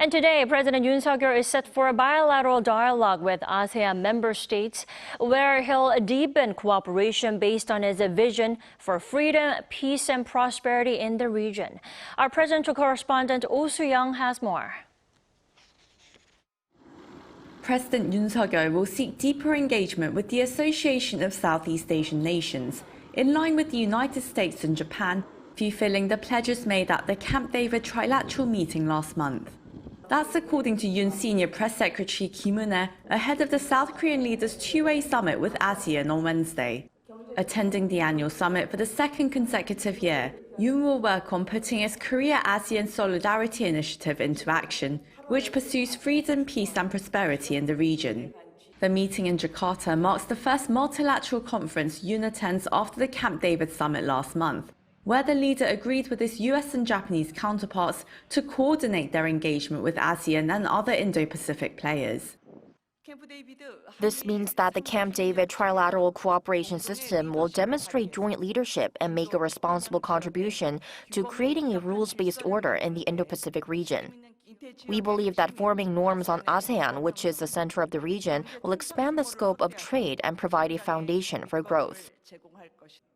And today, President Yoon Suk Yeol is set for a bilateral dialogue with ASEAN member states, where he'll deepen cooperation based on his vision for freedom, peace, and prosperity in the region. Our Presidential Correspondent Oh Soo-young has more. President Yoon Suk Yeol will seek deeper engagement with the Association of Southeast Asian Nations, in line with the United States and Japan, fulfilling the pledges made at the Camp David trilateral meeting last month. That's according to Yoon's senior press secretary Kim Eun-hye ahead of the South Korean leaders' two-way summit with ASEAN on Wednesday. Attending the annual summit for the second consecutive year, Yoon will work on putting his Korea-ASEAN Solidarity Initiative into action, which pursues freedom, peace and prosperity in the region. The meeting in Jakarta marks the first multilateral conference Yoon attends after the Camp David summit last month, where the leader agreed with his US and Japanese counterparts to coordinate their engagement with ASEAN and other Indo-Pacific players. This means that the Camp David trilateral cooperation system will demonstrate joint leadership and make a responsible contribution to creating a rules-based order in the Indo-Pacific region. We believe that forming norms on ASEAN, which is the center of the region, will expand the scope of trade and provide a foundation for growth.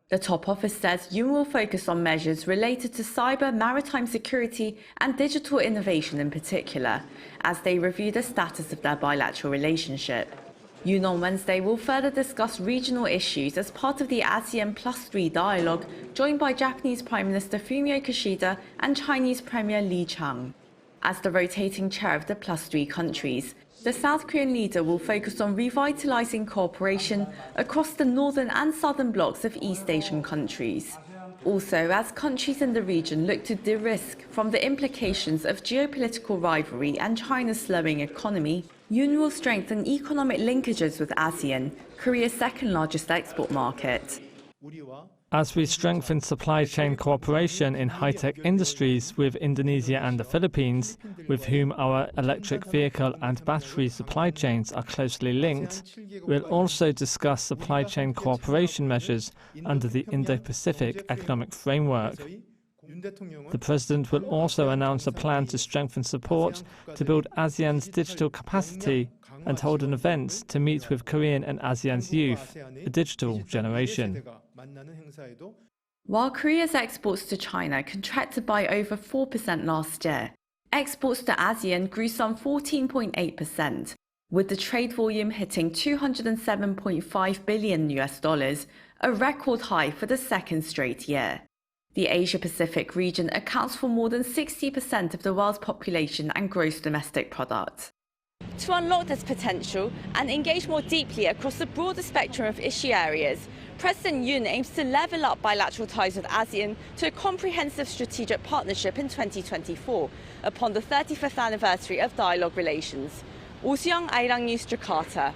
The top office says Yoon will focus on measures related to cyber, maritime security and digital innovation in particular, as they review the status of their bilateral relationship. Yoon on Wednesday will further discuss regional issues as part of the ASEAN +3 dialogue, joined by Japanese Prime Minister Fumio Kishida and Chinese Premier Li Qiang. As the rotating chair of the +3 countries, the South Korean leader will focus on revitalizing cooperation across the northern and southern blocs of East Asian countries. Also, as countries in the region look to de-risk from the implications of geopolitical rivalry and China's slowing economy, Yoon will strengthen economic linkages with ASEAN, Korea's second-largest export market. As we strengthen supply chain cooperation in high-tech industries with Indonesia and the Philippines, with whom our electric vehicle and battery supply chains are closely linked, we'll also discuss supply chain cooperation measures under the Indo-Pacific Economic Framework. The President will also announce a plan to strengthen support to build ASEAN's digital capacity and hold an event to meet with Korean and ASEAN's youth, the digital generation. While Korea's exports to China contracted by over 4% last year, exports to ASEAN grew some 14.8%, with the trade volume hitting $207.5 billion, a record high for the second straight year. The Asia-Pacific region accounts for more than 60% of the world's population and gross domestic product. To unlock this potential and engage more deeply across the broader spectrum of issue areas, President Yoon aims to level up bilateral ties with ASEAN to a comprehensive strategic partnership in 2024, upon the 35th anniversary of dialogue relations. Oh Soo-young, Arirang News, Jakarta.